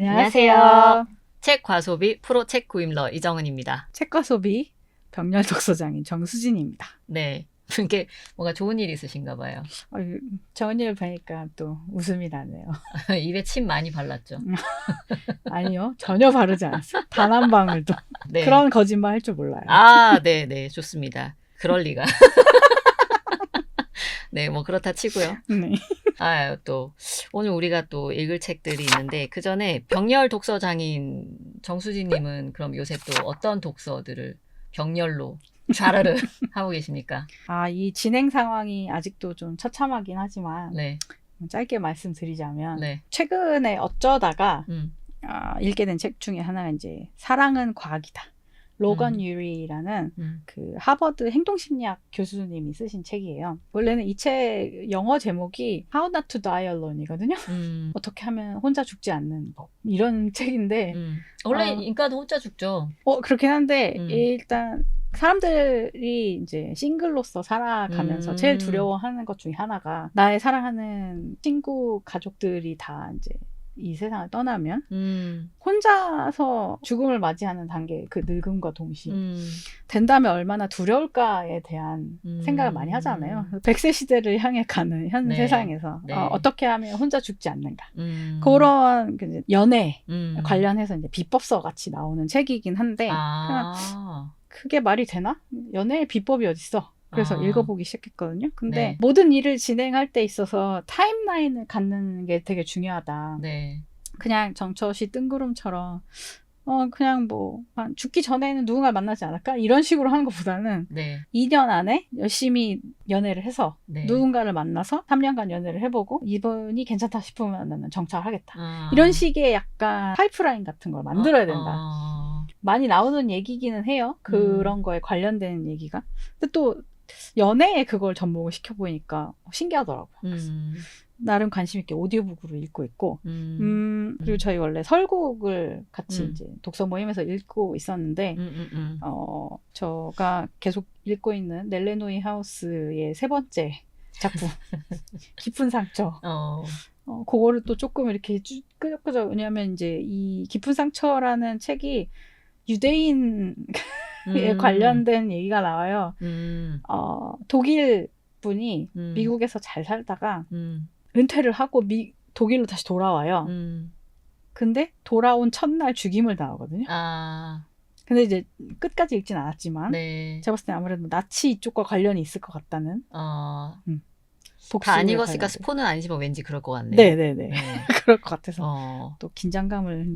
안녕하세요. 책 과소비 프로 책 구입러 이정은입니다. 책과 소비 병렬 독서장인 정수진입니다. 네. 이게 뭔가 좋은 일 있으신가 봐요. 정은이를 뵈니까 또 웃음이 나네요. 입에 침 많이 발랐죠. 아니요, 전혀 바르지 않았어요. 단 한 방울도. 네. 그런 거짓말 할 줄 몰라요. 네, 좋습니다. 그럴 리가. 네, 뭐 그렇다 치고요. 네. 또 오늘 우리가 또 읽을 책들이 있는데 그 전에 병렬 독서장인 정수진님은 그럼 요새 또 어떤 독서들을 병렬로 좌르르 하고 계십니까? 이 진행 상황이 아직도 좀 처참하긴 하지만 네, 짧게 말씀드리자면 네, 최근에 어쩌다가 음, 읽게 된 책 중에 하나가 이제 사랑은 과학이다. 로건 유리라는 그 하버드 행동심리학 교수님이 쓰신 책이에요. 원래는 이 책 영어 제목이 How Not to Die Alone이거든요. 어떻게 하면 혼자 죽지 않는 법 이런 책인데 원래 인간은 혼자 죽죠. 그렇긴 한데 일단 사람들이 이제 싱글로서 살아가면서 제일 두려워하는 것 중에 하나가 나의 사랑하는 친구 가족들이 다 이제 이 세상을 떠나면 혼자서 죽음을 맞이하는 단계, 그 늙음과 동시에 된다면 얼마나 두려울까에 대한 생각을 많이 하잖아요. 100세 시대를 향해 가는 현 네. 세상에서 네. 어떻게 하면 혼자 죽지 않는가. 그런 연애 관련해서 이제 비법서 같이 나오는 책이긴 한데 그게 말이 되나? 연애의 비법이 어딨어? 그래서 읽어보기 시작했거든요. 근데 네. 모든 일을 진행할 때 있어서 타임라인을 갖는 게 되게 중요하다. 네. 그냥 정처시 뜬구름처럼 그냥 뭐 죽기 전에는 누군가를 만나지 않을까? 이런 식으로 하는 것보다는 네. 2년 안에 열심히 연애를 해서 네. 누군가를 만나서 3년간 연애를 해보고 이분이 괜찮다 싶으면 나는 정착을 하겠다. 이런 식의 약간 파이프라인 같은 걸 만들어야 된다. 많이 나오는 얘기기는 해요. 그런 거에 관련된 얘기가. 근데 또 연애에 그걸 접목을 시켜보니까 신기하더라고요. 나름 관심 있게 오디오북으로 읽고 있고, 그리고 저희 원래 설국을 같이 이제 독서 모임에서 읽고 있었는데, 저가 계속 읽고 있는 넬레노이 하우스의 3번째 작품, 깊은 상처. 그거를 또 조금 이렇게 끄적끄적, 왜냐하면 이제 이 깊은 상처라는 책이 유대인에 관련된 얘기가 나와요. 독일 분이 미국에서 잘 살다가 은퇴를 하고 독일로 다시 돌아와요. 근데 돌아온 첫날 죽임을 당하거든요. 근데 이제 끝까지 읽진 않았지만 네. 제가 봤을 때 아무래도 나치 이쪽과 관련이 있을 것 같다는. 다 안 읽었으니까 스포는 아니지만 왠지 그럴 것 같네요. 네네네. 그럴 것 같아서 또 긴장감을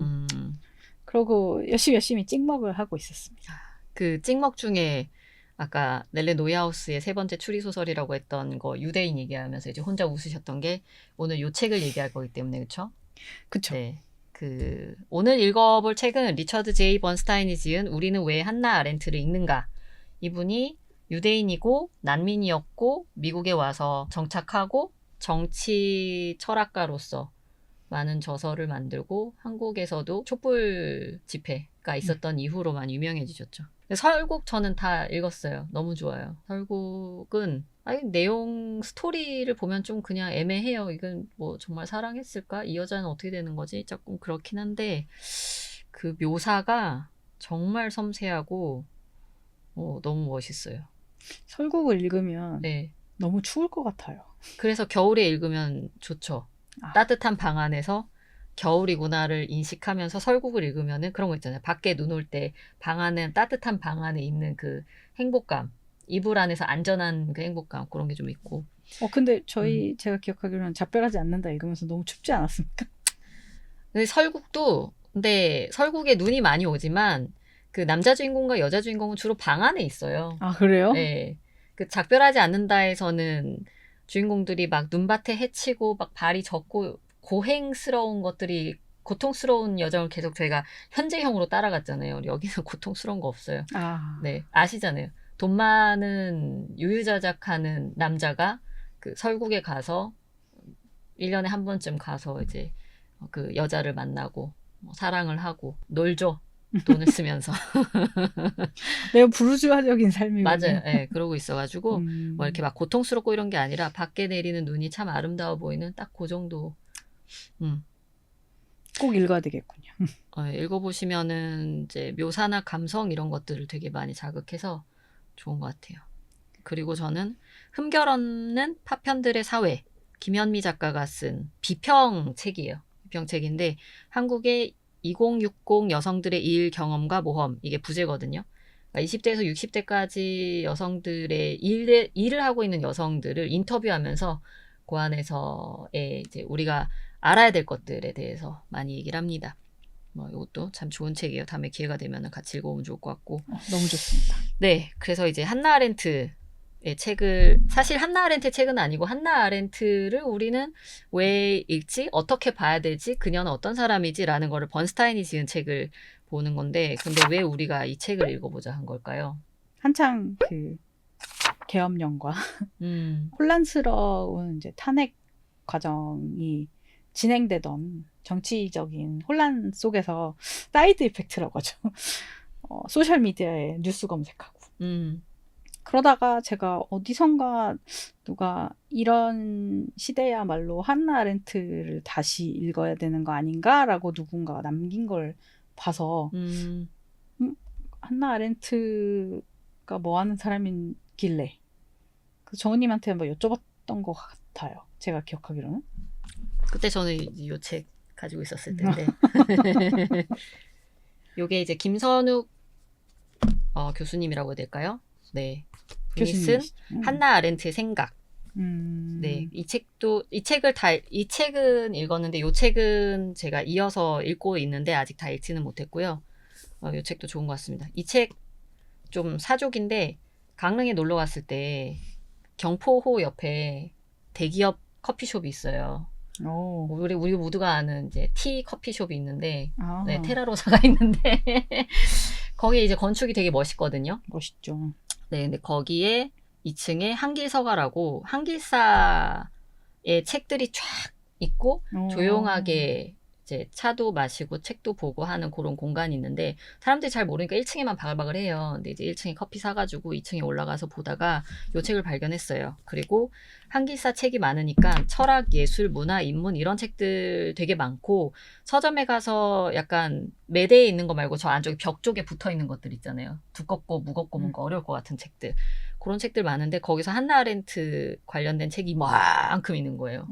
그러고 열심히 찍먹을 하고 있었습니다. 그 찍먹 중에 아까 넬레 노이하우스의 3번째 추리소설이라고 했던 거 유대인 얘기하면서 이제 혼자 웃으셨던 게 오늘 요 책을 얘기할 거기 때문에 그쵸? 그쵸. 네. 오늘 읽어볼 책은 리처드 제이 번스타인이 지은 우리는 왜 한나 아렌트를 읽는가. 이분이 유대인이고 난민이었고 미국에 와서 정착하고 정치 철학가로서 많은 저서를 만들고 한국에서도 촛불 집회가 있었던 이후로만 유명해지셨죠. 설국 저는 다 읽었어요. 너무 좋아요. 설국은 내용 스토리를 보면 좀 그냥 애매해요. 이건 뭐 정말 사랑했을까? 이 여자는 어떻게 되는 거지? 조금 그렇긴 한데 그 묘사가 정말 섬세하고 너무 멋있어요. 설국을 읽으면 네. 너무 추울 것 같아요. 그래서 겨울에 읽으면 좋죠. 따뜻한 방 안에서 겨울이구나를 인식하면서 설국을 읽으면은 그런 거 있잖아요. 밖에 눈 올 때 방 안에 따뜻한 방 안에 있는 그 행복감, 이불 안에서 안전한 그 행복감 그런 게 좀 있고. 근데 제가 기억하기로는 작별하지 않는다 읽으면서 너무 춥지 않았습니까? 근데 설국에 눈이 많이 오지만 그 남자 주인공과 여자 주인공은 주로 방 안에 있어요. 그래요? 네. 그 작별하지 않는다에서는 주인공들이 막 눈밭에 헤치고 막 발이 젖고 고행스러운 것들이 고통스러운 여정을 계속 저희가 현재형으로 따라갔잖아요. 여기는 고통스러운 거 없어요. 네, 아시잖아요. 돈 많은 유유자적하는 남자가 그 설국에 가서 1년에 한 번쯤 가서 이제 그 여자를 만나고 사랑을 하고 놀죠. 돈을 쓰면서. 매우 부르주아적인 삶이군요. 맞아요. 네, 그러고 있어가지고 뭐 이렇게 막 고통스럽고 이런 게 아니라 밖에 내리는 눈이 참 아름다워 보이는 딱 그 정도. 꼭 읽어야 되겠군요. 읽어보시면은 이제 묘사나 감성 이런 것들을 되게 많이 자극해서 좋은 것 같아요. 그리고 저는 흠결 없는 파편들의 사회, 김현미 작가가 쓴 비평 책이에요. 비평 책인데 한국의 2060 여성들의 일 경험과 모험, 이게 부제거든요. 그러니까 20대에서 60대까지 여성들의 일을 하고 있는 여성들을 인터뷰하면서 그 안에서의 이제 우리가 알아야 될 것들에 대해서 많이 얘기를 합니다. 뭐 이것도 참 좋은 책이에요. 다음에 기회가 되면 같이 읽어보면 좋을 것 같고. 너무 좋습니다. 네, 그래서 이제 한나 아렌트의 책을, 사실 한나 아렌트의 책은 아니고 한나 아렌트를 우리는 왜 읽지? 어떻게 봐야 되지? 그녀는 어떤 사람이지? 라는 거를 번스타인이 지은 책을 보는 건데, 근데 왜 우리가 이 책을 읽어보자 한 걸까요? 한창 그 계엄령과 혼란스러운 이제 탄핵 과정이 진행되던 정치적인 혼란 속에서 사이드 이펙트라고 하죠. 소셜 미디어에 뉴스 검색하고 그러다가 제가 어디선가 누가 이런 시대야말로 한나 아렌트를 다시 읽어야 되는 거 아닌가라고 누군가가 남긴 걸 봐서 한나 아렌트가 뭐 하는 사람이길래 그 정은님한테 한번 여쭤봤던 것 같아요. 제가 기억하기로는. 그때 저는 이 책 가지고 있었을 텐데. 요게 이제 김선욱 교수님이라고 해야 될까요? 네. 분이 쓴 한나 아렌트의 생각. 네. 이 책은 읽었는데 요 책은 제가 이어서 읽고 있는데 아직 다 읽지는 못했고요. 요 책도 좋은 것 같습니다. 이 책 좀 사족인데 강릉에 놀러 갔을 때 경포호 옆에 대기업 커피숍이 있어요. 우리 모두가 아는 이제 티 커피숍이 있는데, 네, 테라로사가 있는데, 거기에 이제 건축이 되게 멋있거든요. 멋있죠. 네, 근데 거기에 2층에 한길서가라고 한길사의 책들이 쫙 있고, 조용하게 이제 차도 마시고 책도 보고 하는 그런 공간이 있는데, 사람들이 잘 모르니까 1층에만 바글바글 해요. 근데 이제 1층에 커피 사가지고 2층에 올라가서 보다가 요 책을 발견했어요. 그리고 한길사 책이 많으니까 철학, 예술, 문화, 인문 이런 책들 되게 많고, 서점에 가서 약간 매대에 있는 거 말고 저 안쪽에 벽 쪽에 붙어 있는 것들 있잖아요. 두껍고 무겁고 뭔가 어려울 것 같은 책들. 그런 책들 많은데 거기서 한나 아렌트 관련된 책이 이만큼 있는 거예요.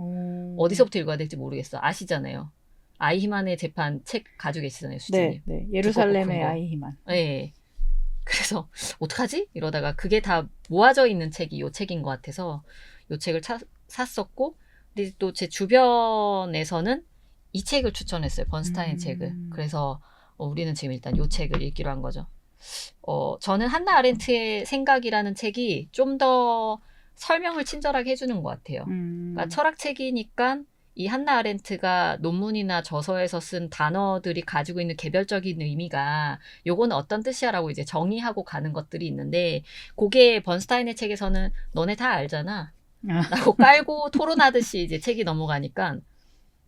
어디서부터 읽어야 될지 모르겠어. 아시잖아요. 아이히만의 재판 책 가지고 계시잖아요, 수진님. 네. 예루살렘의 아이히만. 네. 그래서 어떡하지? 이러다가 그게 다 모아져 있는 책이 요 책인 것 같아서 요 책을 샀었고, 근데 또 제 주변에서는 이 책을 추천했어요. 번스타인 책을. 그래서 우리는 지금 일단 요 책을 읽기로 한 거죠. 저는 한나 아렌트의 생각이라는 책이 좀 더 설명을 친절하게 해주는 것 같아요. 그러니까 철학책이니까 이 한나 아렌트가 논문이나 저서에서 쓴 단어들이 가지고 있는 개별적인 의미가 요거는 어떤 뜻이야라고 이제 정의하고 가는 것들이 있는데, 그게 번스타인의 책에서는 너네 다 알잖아 라고 깔고 토론하듯이 이제 책이 넘어가니까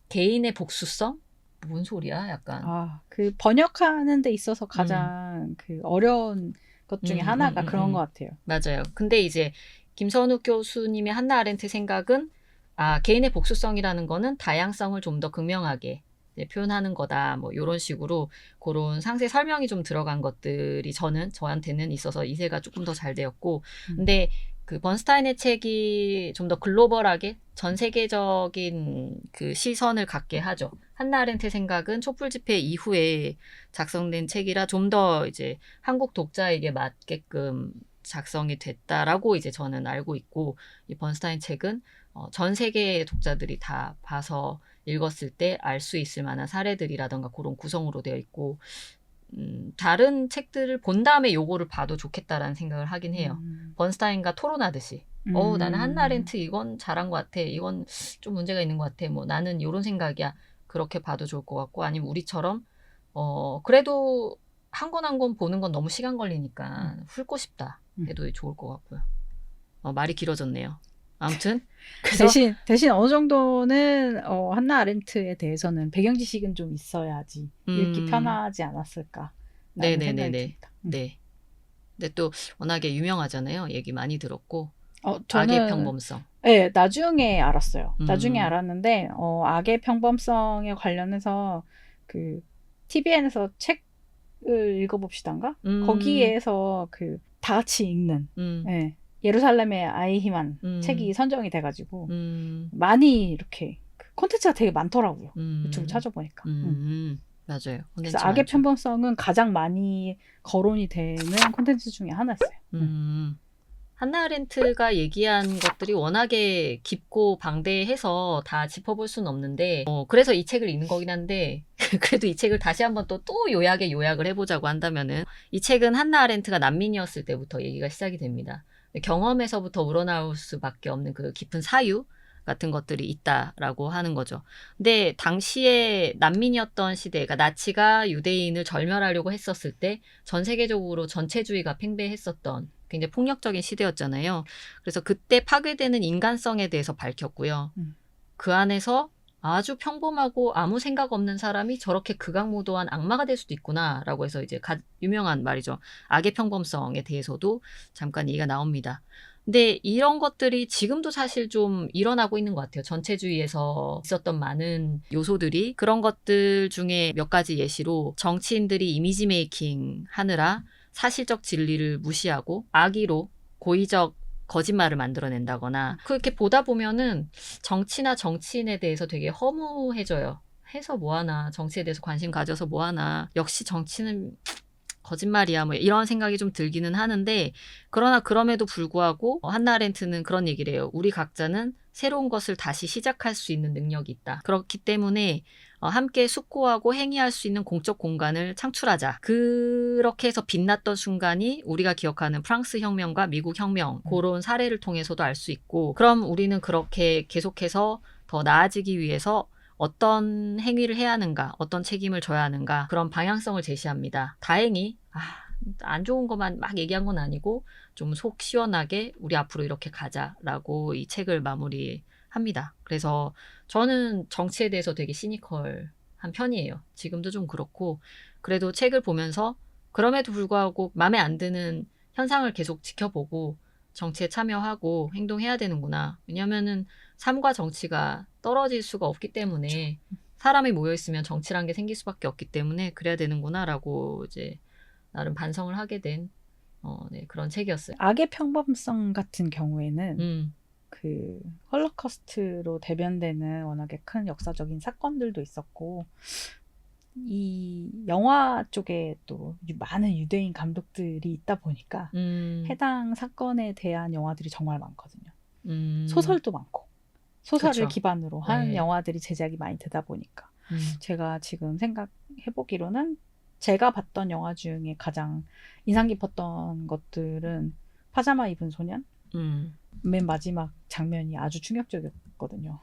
개인의 복수성? 뭔 소리야 약간. 그 번역하는 데 있어서 가장 그 어려운 것 중에 하나가 그런 것 같아요. 맞아요. 근데 이제 김선욱 교수님의 한나 아렌트 생각은 개인의 복수성이라는 거는 다양성을 좀 더 극명하게 표현하는 거다. 뭐 이런 식으로 그런 상세 설명이 좀 들어간 것들이 저한테는 있어서 이해가 조금 더 잘 되었고, 근데 그 번스타인의 책이 좀 더 글로벌하게 전 세계적인 그 시선을 갖게 하죠. 한나 아렌트의 생각은 촛불 집회 이후에 작성된 책이라 좀 더 이제 한국 독자에게 맞게끔 작성이 됐다라고 이제 저는 알고 있고, 이 번스타인 책은 전 세계의 독자들이 다 봐서 읽었을 때 알 수 있을 만한 사례들이라던가 그런 구성으로 되어 있고, 다른 책들을 본 다음에 요거를 봐도 좋겠다라는 생각을 하긴 해요. 번스타인과 토론하듯이. 나는 한나 아렌트 이건 잘한 것 같아. 이건 좀 문제가 있는 것 같아. 뭐 나는 요런 생각이야. 그렇게 봐도 좋을 것 같고, 아니면 우리처럼 그래도 한 권 한 권 보는 건 너무 시간 걸리니까 훑고 싶다 해도 좋을 것 같고요. 말이 길어졌네요. 아무튼 대신 어느 정도는 한나 아렌트에 대해서는 배경 지식은 좀 있어야지 읽기 편하지 않았을까. 네네네네. 네. 근데 또 워낙에 유명하잖아요. 얘기 많이 들었고. 저는 악의 평범성. 네, 나중에 알았어요. 나중에 알았는데 악의 평범성에 관련해서 그 TVN에서 책을 읽어봅시다인가? 거기에서 그 다 같이 읽는 예. 예루살렘의 아이히만 책이 선정이 돼가지고 많이 이렇게 콘텐츠가 되게 많더라고요. 유튜브 찾아보니까. 맞아요. 그래서 악의 편범성은 가장 많이 거론이 되는 콘텐츠 중에 하나였어요. 한나 아렌트가 얘기한 것들이 워낙에 깊고 방대해서 다 짚어볼 수는 없는데 그래서 이 책을 읽는 거긴 한데 그래도 이 책을 다시 한번 또 요약을 해보자고 한다면은 이 책은 한나 아렌트가 난민이었을 때부터 얘기가 시작이 됩니다. 경험에서부터 우러나올 수밖에 없는 그 깊은 사유 같은 것들이 있다라고 하는 거죠. 근데 당시에 난민이었던 시대, 그러니까 나치가 유대인을 절멸하려고 했었을 때 전 세계적으로 전체주의가 팽배했었던 굉장히 폭력적인 시대였잖아요. 그래서 그때 파괴되는 인간성에 대해서 밝혔고요. 그 안에서 아주 평범하고 아무 생각 없는 사람이 저렇게 극악무도한 악마가 될 수도 있구나라고 해서 이제 유명한 말이죠. 악의 평범성에 대해서도 잠깐 얘기가 나옵니다. 근데 이런 것들이 지금도 사실 좀 일어나고 있는 것 같아요. 전체주의에서 있었던 많은 요소들이 그런 것들 중에 몇 가지 예시로 정치인들이 이미지 메이킹 하느라 사실적 진리를 무시하고 악의로 고의적 거짓말을 만들어낸다거나 그렇게 보다 보면은 정치나 정치인에 대해서 되게 허무해져요. 해서 뭐하나 정치에 대해서 관심 가져서 뭐하나 역시 정치는 거짓말이야 뭐 이런 생각이 좀 들기는 하는데 그러나 그럼에도 불구하고 한나 아렌트는 그런 얘기를 해요. 우리 각자는 새로운 것을 다시 시작할 수 있는 능력이 있다. 그렇기 때문에 함께 숙고하고 행위할 수 있는 공적 공간을 창출하자. 그렇게 해서 빛났던 순간이 우리가 기억하는 프랑스 혁명과 미국 혁명 그런 사례를 통해서도 알 수 있고 그럼 우리는 그렇게 계속해서 더 나아지기 위해서 어떤 행위를 해야 하는가, 어떤 책임을 져야 하는가 그런 방향성을 제시합니다. 다행히 안 좋은 것만 막 얘기한 건 아니고 좀 속 시원하게 우리 앞으로 이렇게 가자라고 이 책을 마무리합니다. 그래서 저는 정치에 대해서 되게 시니컬한 편이에요. 지금도 좀 그렇고 그래도 책을 보면서 그럼에도 불구하고 마음에 안 드는 현상을 계속 지켜보고 정치에 참여하고 행동해야 되는구나. 왜냐면은 삶과 정치가 떨어질 수가 없기 때문에 사람이 모여있으면 정치란 게 생길 수밖에 없기 때문에 그래야 되는구나라고 이제 나름 반성을 하게 된 네, 그런 책이었어요. 악의 평범성 같은 경우에는 그 홀로코스트로 대변되는 워낙에 큰 역사적인 사건들도 있었고 이 영화 쪽에 또 많은 유대인 감독들이 있다 보니까 해당 사건에 대한 영화들이 정말 많거든요. 소설도 많고 소설을 그쵸. 기반으로 한 네. 영화들이 제작이 많이 되다 보니까 제가 지금 생각해보기로는 제가 봤던 영화 중에 가장 인상 깊었던 것들은 파자마 입은 소년? 맨 마지막 장면이 아주 충격적이었거든요.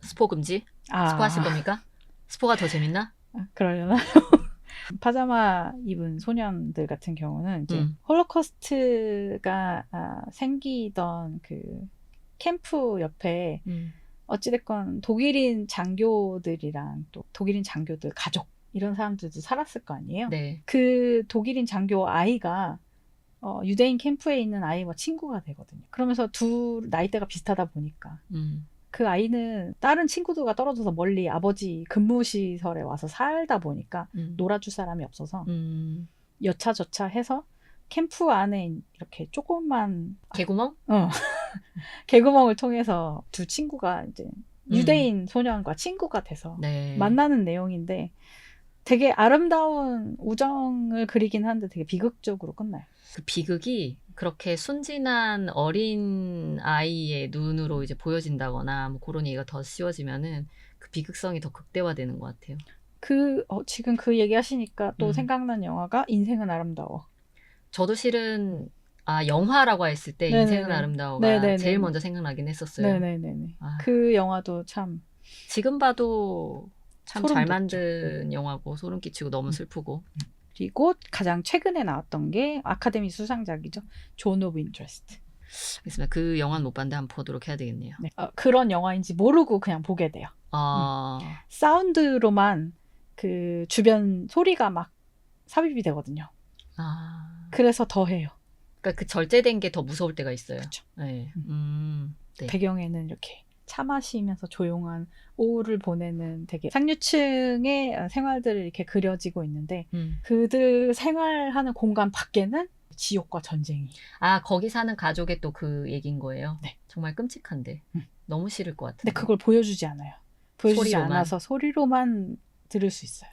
스포 금지? 스포 하실 겁니까? 스포가 더 재밌나? 그러려나? 파자마 입은 소년들 같은 경우는 이제 홀로코스트가 생기던 그 캠프 옆에 어찌됐건 독일인 장교들이랑 또 독일인 장교들 가족 이런 사람들도 살았을 거 아니에요? 네. 그 독일인 장교 아이가 유대인 캠프에 있는 아이와 친구가 되거든요. 그러면서 둘 나이대가 비슷하다 보니까 그 아이는 다른 친구들과 떨어져서 멀리 아버지 근무시설에 와서 살다 보니까 놀아줄 사람이 없어서 여차저차 해서 캠프 안에 이렇게 조금만 개구멍? 개구멍을 통해서 두 친구가 이제 유대인 소년과 친구가 돼서 네. 만나는 내용인데 되게 아름다운 우정을 그리긴 하는데 되게 비극적으로 끝나요. 그 비극이 그렇게 순진한 어린 아이의 눈으로 이제 보여진다거나 뭐 그런 얘기가 더 씌워지면은 그 비극성이 더 극대화되는 것 같아요. 지금 그 얘기 하시니까 또 생각난 영화가 인생은 아름다워. 저도 실은 영화라고 했을 때 네네네. 인생은 아름다워가 네네네. 제일 먼저 생각나긴 했었어요. 네네네. 그 영화도 참 지금 봐도 참 소름 잘 돋죠. 만든 영화고 소름 끼치고 너무 슬프고. 그리고 가장 최근에 나왔던 게 아카데미 수상작이죠. 존 오브 인트레스트. 알겠습니다. 그 영화는 못 봤는데 한번 보도록 해야 되겠네요. 네. 그런 영화인지 모르고 그냥 보게 돼요. 사운드로만 그 주변 소리가 막 삽입이 되거든요. 그래서 더 해요. 그러니까 그 절제된 게 더 무서울 때가 있어요. 그쵸. 네. 네. 배경에는 이렇게 차 마시면서 조용한 오후를 보내는 되게 상류층의 생활들이 이렇게 그려지고 있는데 그들 생활하는 공간 밖에는 지옥과 전쟁이. 아, 거기 사는 가족의 또 그 얘기인 거예요? 네. 정말 끔찍한데. 너무 싫을 것 같은데. 근데 그걸 보여주지 않아요. 보여주지 소리로만. 않아서 소리로만 들을 수 있어요.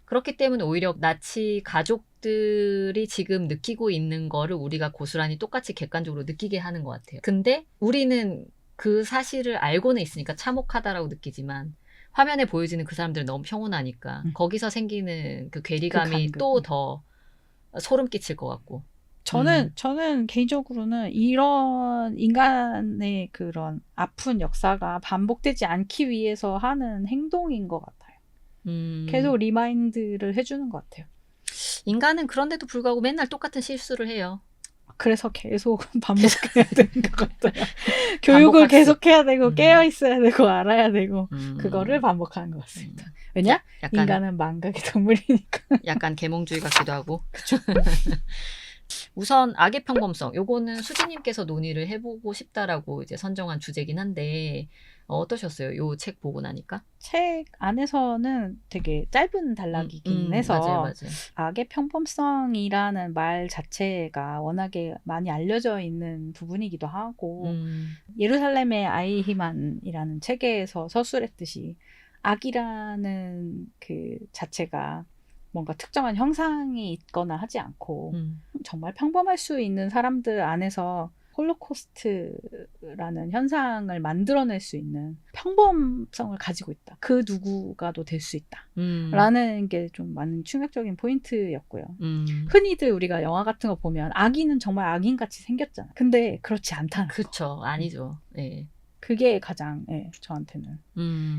그렇기 때문에 오히려 나치 가족들이 지금 느끼고 있는 거를 우리가 고스란히 똑같이 객관적으로 느끼게 하는 것 같아요. 근데 우리는 그 사실을 알고는 있으니까 참혹하다라고 느끼지만 화면에 보여지는 그 사람들은 너무 평온하니까 거기서 생기는 그 괴리감이 또 더 소름 끼칠 것 같고. 저는 개인적으로는 이런 인간의 그런 아픈 역사가 반복되지 않기 위해서 하는 행동인 것 같아요. 계속 리마인드를 해주는 것 같아요. 인간은 그런데도 불구하고 맨날 똑같은 실수를 해요. 그래서 계속 반복해야 되는 것 같아요. 교육을 계속 해야 되고 깨어 있어야 되고 알아야 되고 그거를 반복하는 것 같습니다. 왜냐? 약간, 인간은 망각의 동물이니까. 약간 계몽주의 같기도 하고. 우선 악의 평범성, 요거는 수지님께서 논의를 해보고 싶다라고 이제 선정한 주제긴 한데 어떠셨어요? 요 책 보고 나니까? 책 안에서는 되게 짧은 단락이긴 해서 맞아요. 악의 평범성이라는 말 자체가 워낙에 많이 알려져 있는 부분이기도 하고 예루살렘의 아이히만이라는 책에서 서술했듯이 악이라는 그 자체가 뭔가 특정한 형상이 있거나 하지 않고 정말 평범할 수 있는 사람들 안에서 홀로코스트라는 현상을 만들어낼 수 있는 평범성을 가지고 있다. 그 누구가도 될 수 있다. 라는 게 좀 많은 충격적인 포인트였고요. 흔히들 우리가 영화 같은 거 보면 악인은 정말 악인같이 생겼잖아. 근데 그렇지 않다는 거. 그쵸. 아니죠. 네. 그게 가장 저한테는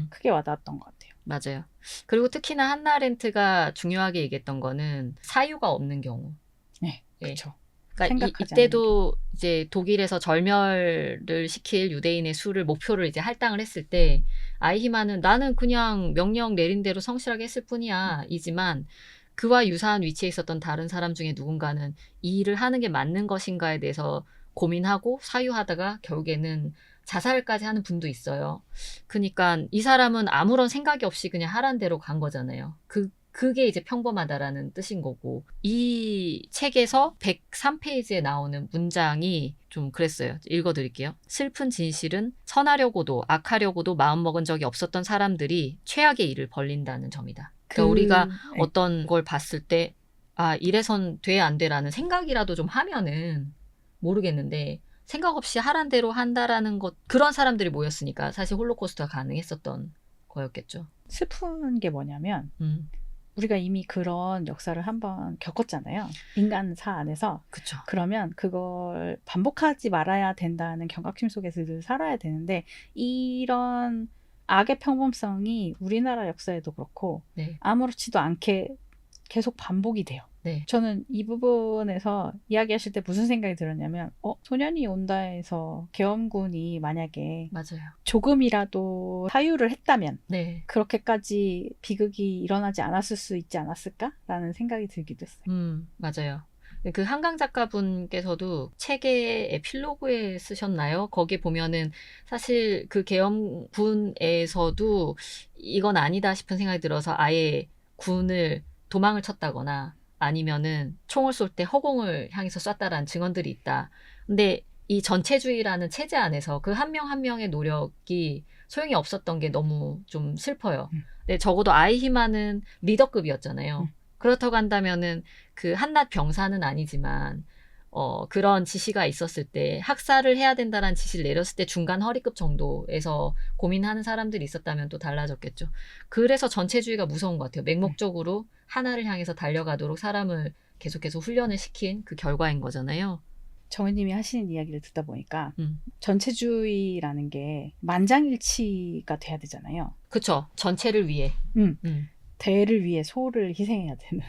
크게 와닿았던 것 같아요. 맞아요. 그리고 특히나 한나 아렌트가 중요하게 얘기했던 거는 사유가 없는 경우. 네, 그렇죠. 그러니까 이때도 이제 독일에서 절멸을 시킬 유대인의 수를 목표를 이제 할당을 했을 때 아이히만은 나는 그냥 명령 내린 대로 성실하게 했을 뿐이야 이지만 그와 유사한 위치에 있었던 다른 사람 중에 누군가는 이 일을 하는 게 맞는 것인가에 대해서 고민하고 사유하다가 결국에는 자살까지 하는 분도 있어요. 그러니까 이 사람은 아무런 생각이 없이 그냥 하란 대로 간 거잖아요. 그게 이제 평범하다라는 뜻인 거고 이 책에서 103페이지에 나오는 문장이 좀 그랬어요. 읽어드릴게요. 슬픈 진실은 선하려고도 악하려고도 마음먹은 적이 없었던 사람들이 최악의 일을 벌린다는 점이다. 그러니까 우리가 어떤 걸 봤을 때 아 이래선 돼 안 돼라는 생각이라도 좀 하면은 모르겠는데 생각 없이 하란 대로 한다라는 것 그런 사람들이 모였으니까 사실 홀로코스트가 가능했었던 거였겠죠. 슬픈 게 뭐냐면 우리가 이미 그런 역사를 한번 겪었잖아요. 인간사 안에서. 그쵸. 그러면 그걸 반복하지 말아야 된다는 경각심 속에서 늘 살아야 되는데 이런 악의 평범성이 우리나라 역사에도 그렇고 아무렇지도 않게 계속 반복이 돼요. 저는 이 부분에서 이야기하실 때 무슨 생각이 들었냐면 소년이 온다에서 계엄군이 만약에 조금이라도 사유를 했다면 그렇게까지 비극이 일어나지 않았을 수 있지 않았을까라는 생각이 들기도 했어요. 맞아요. 그 한강 작가분께서도 책의 에필로그에 쓰셨나요? 거기 보면은 사실 그 계엄군에서도 이건 아니다 싶은 생각이 들어서 아예 군을 도망을 쳤다거나 아니면은 총을 쏠 때 허공을 향해서 쐈다라는 증언들이 있다. 근데 이 전체주의라는 체제 안에서 그 한 명 한 명의 노력이 소용이 없었던 게 너무 좀 슬퍼요. 근데 적어도 아이히만은 리더급이었잖아요. 그렇다고 한다면은 그 한낱 병사는 아니지만 그런 지시가 있었을 때 학살을 해야 된다라는 지시를 내렸을 때 중간 허리급 정도에서 고민하는 사람들이 있었다면 또 달라졌겠죠. 그래서 전체주의가 무서운 것 같아요. 맹목적으로 하나를 향해서 달려가도록 사람을 계속해서 훈련을 시킨 그 결과인 거잖아요. 정은님이 하시는 이야기를 듣다 보니까 전체주의라는 게 만장일치가 돼야 되잖아요. 그렇죠. 전체를 위해. 대를 위해 소를 희생해야 되는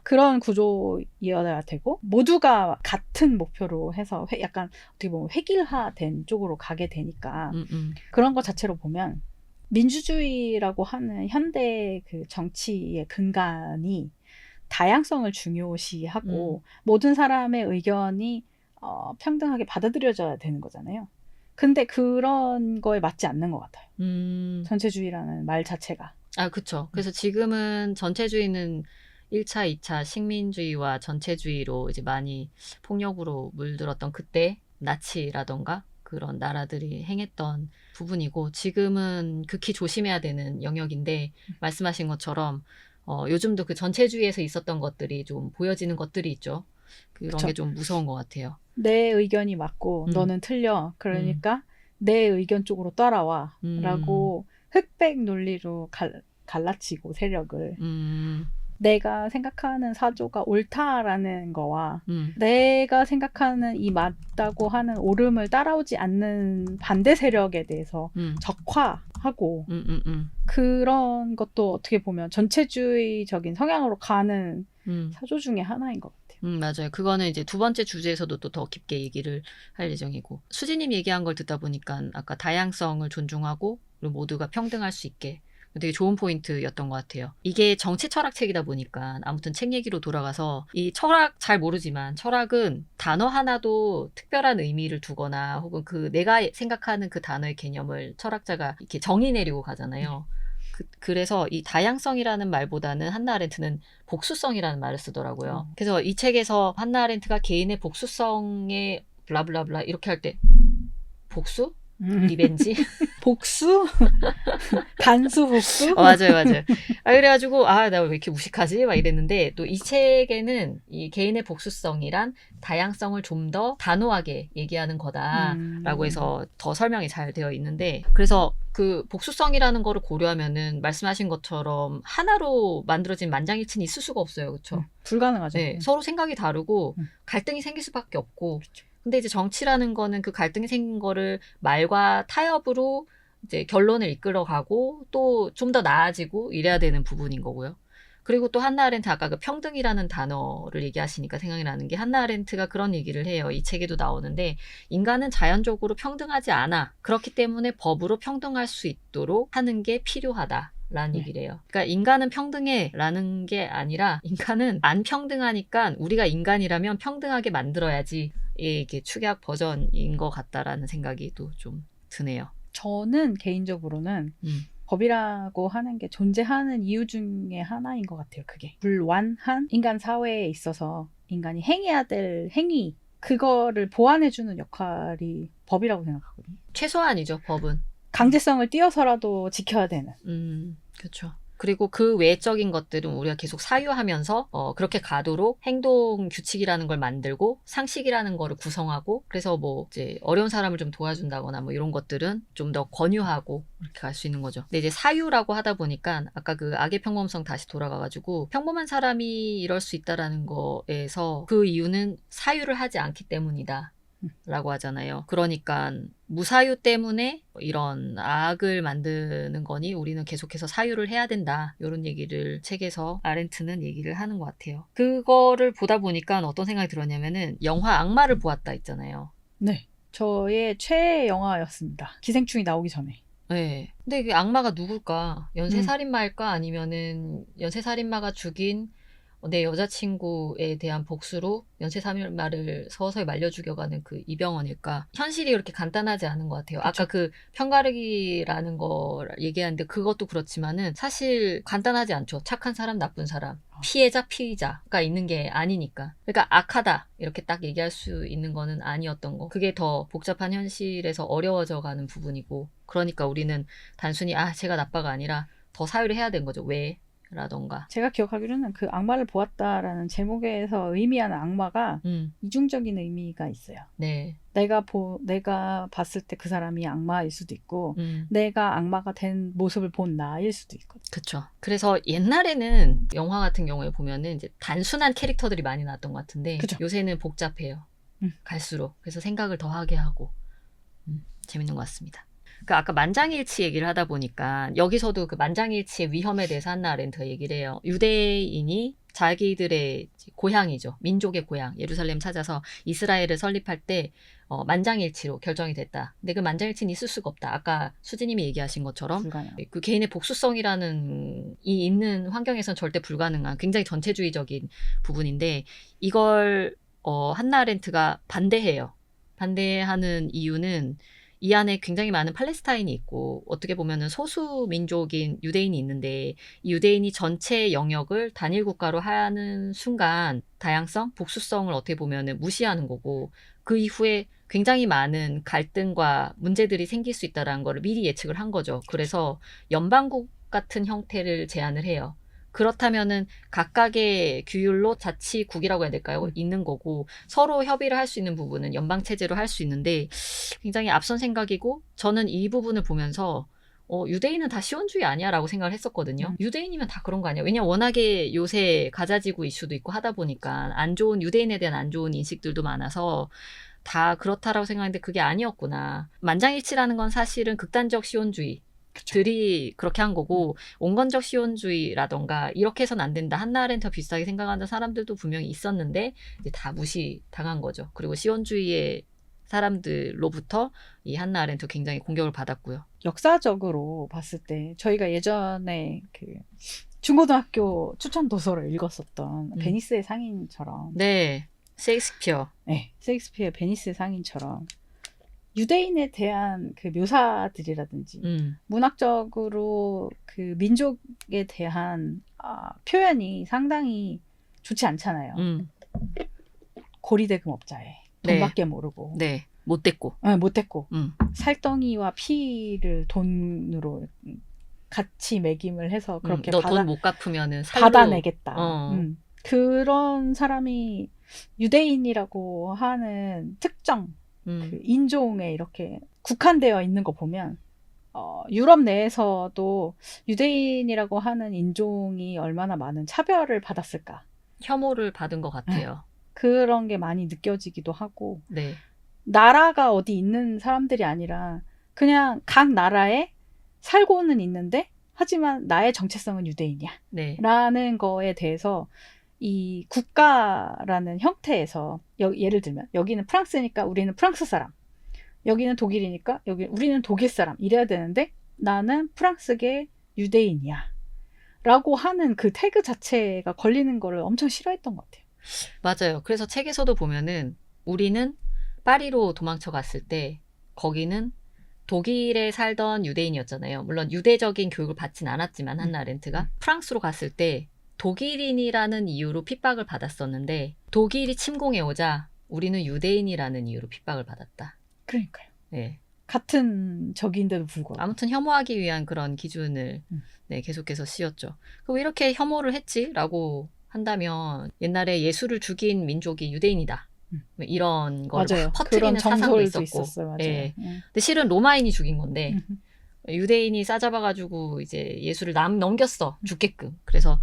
그런 구조이어야 되고 모두가 같은 목표로 해서 약간 어떻게 보면 획일화된 쪽으로 가게 되니까 그런 것 자체로 보면 민주주의라고 하는 현대 그 정치의 근간이 다양성을 중요시하고 모든 사람의 의견이 평등하게 받아들여져야 되는 거잖아요. 근데 그런 거에 맞지 않는 것 같아요. 음. 전체주의라는 말 자체가. 아, 그쵸. 그래서 지금은 전체주의는 1차, 2차 식민주의와 전체주의로 이제 많이 폭력으로 물들었던 그때 나치라던가 그런 나라들이 행했던 부분이고, 지금은 극히 조심해야 되는 영역인데, 말씀하신 것처럼 요즘도 그 전체주의에서 있었던 것들이 좀 보여지는 것들이 있죠. 그런 그쵸. 게 좀 무서운 것 같아요. 내 의견이 맞고 너는 틀려. 그러니까 내 의견 쪽으로 따라와. 라고 흑백 논리로 갈라치고 세력을. 내가 생각하는 사조가 옳다라는 거와 내가 생각하는 이 맞다고 하는 옳음을 따라오지 않는 반대 세력에 대해서 적화하고 그런 것도 어떻게 보면 전체주의적인 성향으로 가는 사조 중에 하나인 것 같아요. 맞아요. 그거는 이제 두 번째 주제에서도 또 더 깊게 얘기를 할 예정이고, 수지님 얘기한 걸 듣다 보니까 아까 다양성을 존중하고 그리고 모두가 평등할 수 있게, 되게 좋은 포인트였던 것 같아요. 이게 정치 철학 책이다 보니까 아무튼 책 얘기로 돌아가서, 이 철학 잘 모르지만 철학은 단어 하나도 특별한 의미를 두거나 혹은 그 내가 생각하는 그 단어의 개념을 철학자가 이렇게 정의 내리고 가잖아요. 그래서 이 다양성이라는 말보다는 한나 아렌트는 복수성이라는 말을 쓰더라고요. 그래서 이 책에서 한나 아렌트가 개인의 복수성에 블라블라블라 이렇게 할 때 복수? 리벤지? 복수? 단수 복수? 맞아요, 맞아요. 그래가지고, 나 왜 이렇게 무식하지? 막 이랬는데, 또 이 책에는 이 개인의 복수성이란 다양성을 좀 더 단호하게 얘기하는 거다라고 해서 더 설명이 잘 되어 있는데, 그래서 그 복수성이라는 거를 고려하면은 말씀하신 것처럼 하나로 만들어진 만장일치는 있을 수가 없어요. 그렇죠? 불가능하죠. 네, 서로 생각이 다르고 갈등이 생길 수밖에 없고. 그쵸. 근데 이제 정치라는 거는 그 갈등이 생긴 거를 말과 타협으로 이제 결론을 이끌어가고 또 좀 더 나아지고 이래야 되는 부분인 거고요. 그리고 또 한나 아렌트 아까 그 평등이라는 단어를 얘기하시니까 생각이 나는 게, 한나 아렌트가 그런 얘기를 해요. 이 책에도 나오는데, 인간은 자연적으로 평등하지 않아. 그렇기 때문에 법으로 평등할 수 있도록 하는 게 필요하다. 라는 얘기를 해요. 그러니까 인간은 평등해 라는 게 아니라, 인간은 안 평등하니까 우리가 인간이라면 평등하게 만들어야지. 이게 축약 버전인 것 같다라는 생각이 또 좀 드네요. 저는 개인적으로는 법이라고 하는 게 존재하는 이유 중에 하나인 것 같아요. 그게 불완한 인간 사회에 있어서 인간이 행해야 될 행위, 그거를 보완해주는 역할이 법이라고 생각하거든요. 최소한이죠, 법은. 강제성을 띄어서라도 지켜야 되는. 그렇죠. 그리고 그 외적인 것들은 우리가 계속 사유하면서 그렇게 가도록 행동 규칙이라는 걸 만들고 상식이라는 거를 구성하고, 그래서 뭐 이제 어려운 사람을 좀 도와준다거나 뭐 이런 것들은 좀 더 권유하고 이렇게 갈 수 있는 거죠. 근데 이제 사유라고 하다 보니까 아까 그 악의 평범성 다시 돌아가가지고, 평범한 사람이 이럴 수 있다라는 거에서 그 이유는 사유를 하지 않기 때문이다. 라고 하잖아요. 그러니까 무사유 때문에 이런 악을 만드는 거니 우리는 계속해서 사유를 해야 된다. 이런 얘기를 책에서 아렌트는 얘기를 하는 것 같아요. 그거를 보다 보니까 어떤 생각이 들었냐면은, 영화 악마를 보았다 있잖아요. 네. 저의 최애 영화였습니다. 기생충이 나오기 전에. 네. 근데 이게 악마가 누굴까? 연쇄살인마일까? 아니면은 연쇄살인마가 죽인 내 여자친구에 대한 복수로 연쇄살인마를 서서히 말려 죽여가는 그 이병헌일까? 현실이 그렇게 간단하지 않은 것 같아요. 그쵸? 아까 그 편가르기라는 거 얘기하는데 그것도 그렇지만은 사실 간단하지 않죠. 착한 사람, 나쁜 사람, 피해자, 피의자가 있는 게 아니니까. 그러니까 악하다 이렇게 딱 얘기할 수 있는 거는 아니었던 거. 그게 더 복잡한 현실에서 어려워져 가는 부분이고, 그러니까 우리는 단순히 제가 나빠가 아니라 더 사유를 해야 된 거죠. 왜? 라던가. 제가 기억하기로는 그 악마를 보았다라는 제목에서 의미하는 악마가 이중적인 의미가 있어요. 네. 내가 봤을 때 그 사람이 악마일 수도 있고, 내가 악마가 된 모습을 본 나일 수도 있거든요. 그렇죠. 그래서 옛날에는 영화 같은 경우에 보면은 이제 단순한 캐릭터들이 많이 나왔던 것 같은데, 그쵸? 요새는 복잡해요. 갈수록. 그래서 생각을 더 하게 하고 재밌는 것 같습니다. 그러니까 아까 만장일치 얘기를 하다 보니까 여기서도 그 만장일치의 위험에 대해서 한나 아렌트가 얘기를 해요. 유대인이 자기들의 고향이죠. 민족의 고향 예루살렘 찾아서 이스라엘을 설립할 때 만장일치로 결정이 됐다. 근데 그 만장일치는 있을 수가 없다. 아까 수지님이 얘기하신 것처럼 그 개인의 복수성이라는 이 있는 환경에선 절대 불가능한 굉장히 전체주의적인 부분인데, 이걸 한나 아렌트가 반대해요. 반대하는 이유는 이 안에 굉장히 많은 팔레스타인이 있고 어떻게 보면은 소수 민족인 유대인이 있는데 이 유대인이 전체 영역을 단일 국가로 하는 순간 다양성, 복수성을 어떻게 보면은 무시하는 거고 그 이후에 굉장히 많은 갈등과 문제들이 생길 수 있다는 걸 미리 예측을 한 거죠. 그래서 연방국 같은 형태를 제안을 해요. 그렇다면은 각각의 규율로 자치국이라고 해야 될까요? 있는 거고 서로 협의를 할 수 있는 부분은 연방체제로 할 수 있는데 굉장히 앞선 생각이고 저는 이 부분을 보면서 유대인은 다 시온주의 아니야 라고 생각을 했었거든요. 유대인이면 다 그런 거 아니야? 왜냐면 워낙에 요새 가자지구 이슈도 있고 하다 보니까 유대인에 대한 안 좋은 인식들도 많아서 다 그렇다라고 생각했는데 그게 아니었구나. 만장일치라는 건 사실은 극단적 시온주의 들이 그렇게 한 거고 온건적 시온주의라던가 이렇게 해서는 안 된다. 한나 아렌트 비슷하게 생각하는 사람들도 분명히 있었는데 이제 다 무시당한 거죠. 그리고 시온주의의 사람들로부터 이 한나 아렌트 굉장히 공격을 받았고요. 역사적으로 봤을 때 저희가 예전에 그 중고등학교 추천 도서를 읽었었던 베니스의 상인처럼 네. 셰익스피어. 네. 셰익스피어의 베니스의 상인처럼 유대인에 대한 그 묘사들이라든지 문학적으로 그 민족에 대한 표현이 상당히 좋지 않잖아요. 고리대금업자에 돈밖에 모르고 네. 못됐고 못됐고 살덩이와 피를 돈으로 같이 매김을 해서 그렇게 너 돈 못 갚으면은 받아내겠다. 그런 사람이 유대인이라고 하는 특정 그 인종에 이렇게 국한되어 있는 거 보면 유럽 내에서도 유대인이라고 하는 인종이 얼마나 많은 차별을 받았을까. 혐오를 받은 것 같아요. 네. 그런 게 많이 느껴지기도 하고 네. 나라가 어디 있는 사람들이 아니라 그냥 각 나라에 살고는 있는데 하지만 나의 정체성은 유대인이야. 네. 라는 거에 대해서 이 국가라는 형태에서 예를 들면 여기는 프랑스니까 우리는 프랑스 사람, 여기는 독일이니까 우리는 독일 사람 이래야 되는데 나는 프랑스계 유대인이야 라고 하는 그 태그 자체가 걸리는 거를 엄청 싫어했던 것 같아요. 맞아요. 그래서 책에서도 보면은 우리는 파리로 도망쳐 갔을 때 거기는 독일에 살던 유대인이었잖아요. 물론 유대적인 교육을 받진 않았지만 한나 아렌트가 프랑스로 갔을 때 독일인이라는 이유로 핍박을 받았었는데 독일이 침공해오자 우리는 유대인이라는 이유로 핍박을 받았다. 그러니까요. 네. 같은 적인데도 불구하고. 아무튼 혐오하기 위한 그런 기준을 계속해서 씌웠죠. 왜 이렇게 혐오를 했지라고 한다면 옛날에 예수를 죽인 민족이 유대인이다. 이런 걸 퍼뜨리는 사상도 있었고. 있었어요. 맞아요. 네. 근데 실은 로마인이 죽인 건데 유대인이 싸잡아가지고 이제 예수를 넘겼어. 죽게끔. 그래서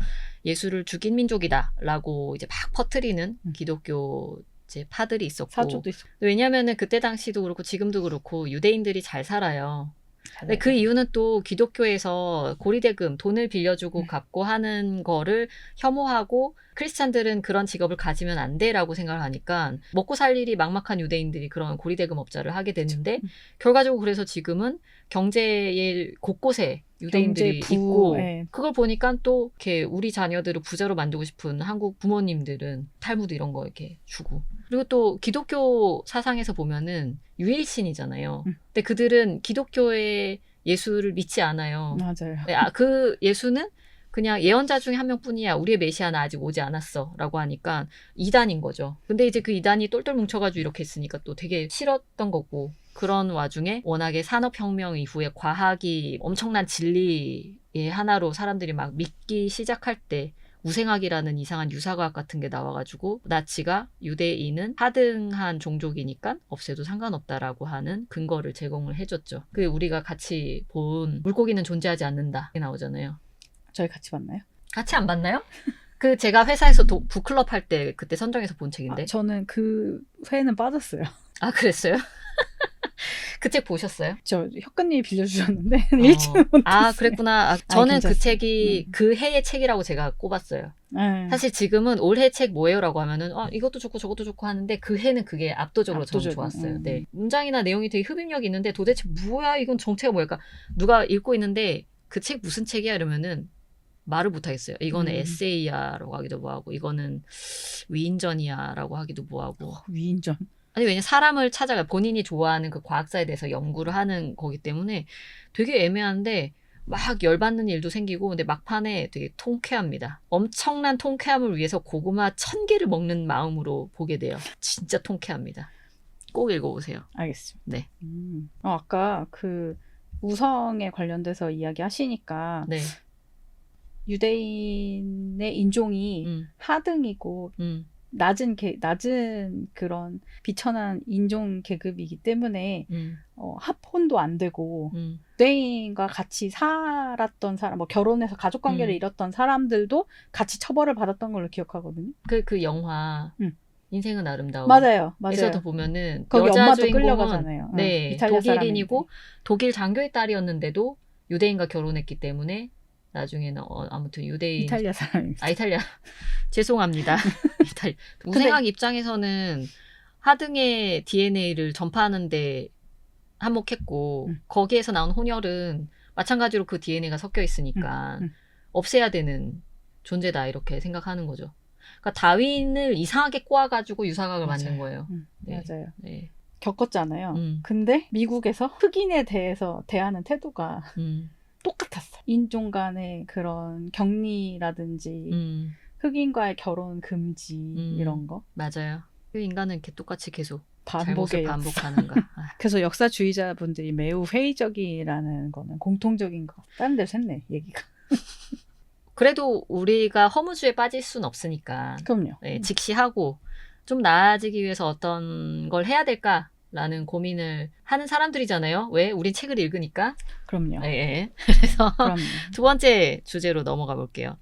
예수를 죽인 민족이다라고 이제 막 퍼뜨리는 기독교 이제 파들이 있었고. 사조도 있었고. 왜냐면은 그때 당시도 그렇고 지금도 그렇고 유대인들이 잘 살아요. 근데 그 이유는 또 기독교에서 고리대금 돈을 빌려주고 갚고 하는 거를 혐오하고 크리스찬들은 그런 직업을 가지면 안 돼라고 생각을 하니까 먹고 살 일이 막막한 유대인들이 그런 고리대금업자를 하게 됐는데 결과적으로 그래서 지금은 경제의 곳곳에 유대인들이 있고 그걸 보니까 또 이렇게 우리 자녀들을 부자로 만들고 싶은 한국 부모님들은 탈무드 이런 거 이렇게 주고 그리고 또 기독교 사상에서 보면은 유일신이잖아요. 근데 그들은 기독교의 예수를 믿지 않아요. 맞아요. 그 예수는 그냥 예언자 중에 한 명뿐이야. 우리의 메시아는 아직 오지 않았어. 라고 하니까 이단인 거죠. 근데 이제 그 이단이 똘똘 뭉쳐가지고 이렇게 했으니까 또 되게 싫었던 거고 그런 와중에 워낙에 산업혁명 이후에 과학이 엄청난 진리의 하나로 사람들이 막 믿기 시작할 때 우생학이라는 이상한 유사과학 같은 게 나와가지고 나치가 유대인은 하등한 종족이니까 없애도 상관없다라고 하는 근거를 제공을 해줬죠. 그게 우리가 같이 본 물고기는 존재하지 않는다 게 나오잖아요. 저희 같이 봤나요? 같이 안 봤나요? 그 제가 회사에서 북클럽 할 때 그때 선정해서 본 책인데. 저는 그 회는 빠졌어요. 아 그랬어요? 그 책 보셨어요? 저 혁근님이 빌려주셨는데 읽지는 못했어요. 아 그랬구나. 저는 그 책이 그 해의 책이라고 제가 꼽았어요. 사실 지금은 올해 책 뭐예요라고 하면은 이것도 좋고 저것도 좋고 하는데 그 해는 그게 압도적으로 저는 좋았어요. 네. 문장이나 내용이 되게 흡입력이 있는데 도대체 뭐야 이건 정체가 뭐일까? 누가 읽고 있는데 그 책 무슨 책이야 이러면은 말을 못하겠어요. 이거는 에세이야라고 하기도 뭐하고 이거는 위인전이야라고 하기도 뭐하고. 위인전. 아니 왜냐 사람을 찾아가 본인이 좋아하는 그 과학자에 대해서 연구를 하는 거기 때문에 되게 애매한데 막 열받는 일도 생기고 근데 막판에 되게 통쾌합니다. 엄청난 통쾌함을 위해서 고구마 1000개를 먹는 마음으로 보게 돼요. 진짜 통쾌합니다. 꼭 읽어보세요. 알겠습니다. 네. 아까 그 우성에 관련돼서 이야기하시니까 네. 유대인의 인종이 하등이고 낮은 그런 비천한 인종 계급이기 때문에 합혼도 안 되고 유대인과 같이 살았던 사람, 뭐 결혼해서 가족 관계를 이뤘던 사람들도 같이 처벌을 받았던 걸로 기억하거든요. 그 영화 인생은 아름다워. 맞아요. 에서도 보면은 거기 여자 엄마도 주인공은 끌려가잖아요. 네, 이탈리아 독일인이고 사람인데. 독일 장교의 딸이었는데도 유대인과 결혼했기 때문에 나중에는 아무튼 유대인 이탈리아 사람입니다. 이탈리아 죄송합니다. 우생학 입장에서는 하등의 DNA를 전파하는데 한몫했고 거기에서 나온 혼혈은 마찬가지로 그 DNA가 섞여 있으니까 없애야 되는 존재다 이렇게 생각하는 거죠. 그러니까 다윈을 이상하게 꼬아가지고 유사각을 만든 거예요. 네. 맞아요. 네. 겪었잖아요. 근데 미국에서 흑인에 대해서 대하는 태도가 똑같았어. 인종 간의 그런 격리라든지 흑인과의 결혼 금지 이런 거. 맞아요. 그 인간은 똑같이 계속 반복의 반복하는가. 그래서 역사주의자분들이 매우 회의적이라는 거는 공통적인 거. 다른 데서 했네 얘기가. 그래도 우리가 허무주의에 빠질 순 없으니까. 그럼요. 네, 직시하고 좀 나아지기 위해서 어떤 걸 해야 될까라는 고민을 하는 사람들이잖아요. 왜? 우린 책을 읽으니까. 그럼요. 네, 그래서 그럼요. 두 번째 주제로 넘어가 볼게요.